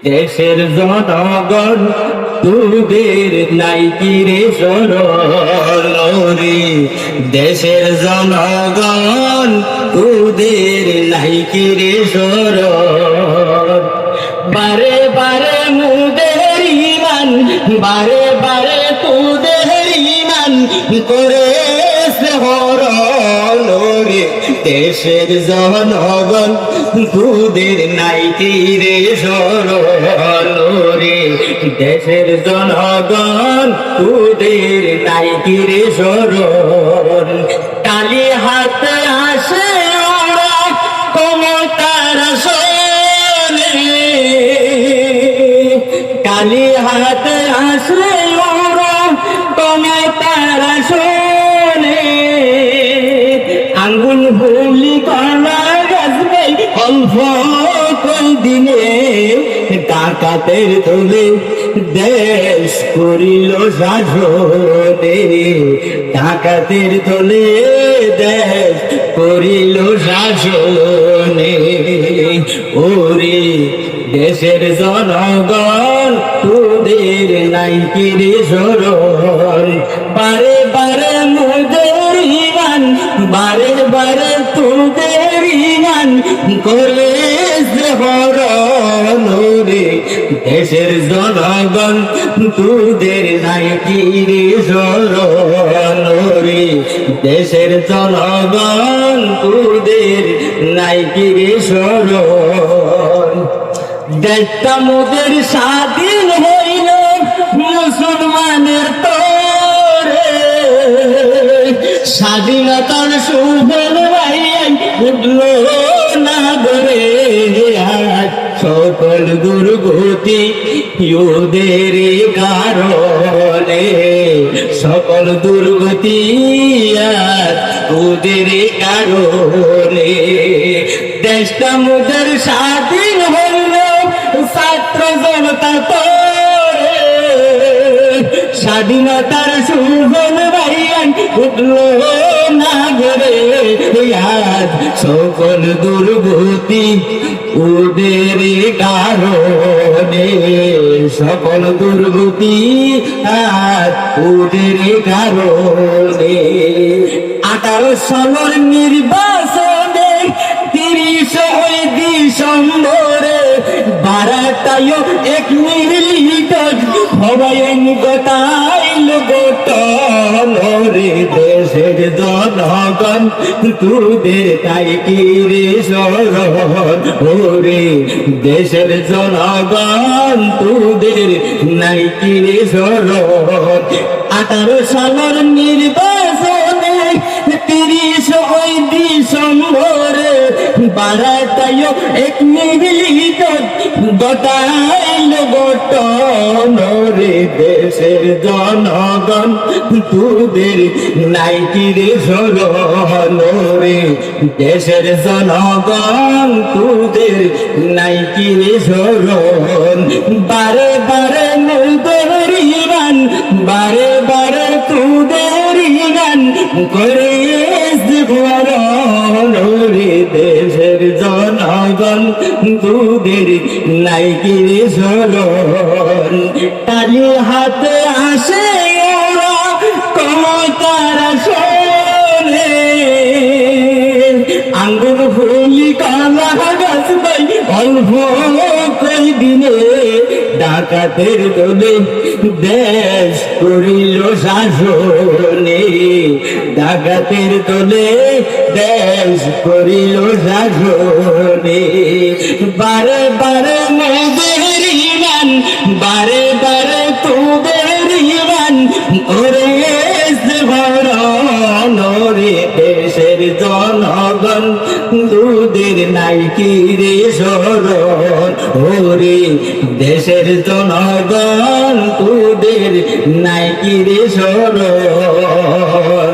দেশের জনগণ তোদের নাই কি রে সরণরে, দেশের জনগণ তোদের নাই কি রে সরণ। বারে বারে মুদের ইমান, বারে বারে তোদের ইমান করেছে হরণ রে, দেশের জনগণ তোদের নাই কি রে সরণ রে, দেশের জনগণ তোদের নাই কি রে সরণ। কালি হাতে আসে ওরা ক্ষমতার আসনে, কালি হাতে আসে ওরা ক্ষমতার আসনে, আঙ্গুল হুলি কলা গাছবে অল্প দিনে, ডাকাতের তোলে দেশ করিল শাসনে, ডাকাতের তোলে দেশ করিল শাসনে। ওরে দেশের জনগণ তোদের নাই কি রে সরণ, বারে বারে মোদের ইমান, বারে বারে তোদের ইমান করেছে হরণ রে, দেশের জনগণ তোদের নাই কি রে সরণ রে, দেশের জনগণ তোদের নাই কি রে সরণ। দেশটা মোদের স্বাধীন হইল মুসলমানের তরে, স্বাধীনতার সুফল ভাইয়াই উঠল না ধরে, সকল দুর্গতি ওদের কারণে, সকল দুর্গতি ওদের কারণে। দেশটা মোদের স্বাধীন হইল ছাত্র জনতা তরে, স্বাধীনতার সুফল ভাইয়াই উঠল না ঘরে, সকল দুর্গতি ওদের কারণে, সকল দুর্গতি ওদের কারণে। 18 সালের নির্বাচনে 30 ডিসেম্বরে বারাতায়ও 1 মিনিট সবাই গোটাইল গোটন রে, দেশের জনগণ তোদের তাই কি রে সরণ ওরে, দেশের জনগণ তোদের নাই কি রে সরণ। 18 সালের নির্বাচনে 30 ডিসেম্বরে বারাতায়ও 1 মিনিট গোটাইল গোটন রে, দেশের জনগণ তোদের নাই কি রে সরণ রে, দেশের জনগণ তোদের নাই কি রে সরণ। বারে বারে মোদের ইমান, বারে বারে তোদের ইমান করেছে হরণ রে, দেশের জনগণ তোদের নাই কি রে সরণ। কালি হাতে আসে ওরা ক্ষমতার আসনে, আঙ্গুল ফুলি কালা গাছ ভাই অল্প দিনে, ডাকাতের দলে দেশ করিল শাসনে, ডাকাতের দলে দেশ করিল শাসনে। বারে বারে মোদের ইমান, বারে বারে তোদের ইমান করেছে হরণ রে, দেশের জনগণ তোদের নাই কি রে সরণ ওরে, দেশের জনগণ তোদের নাই কি রে সরণ।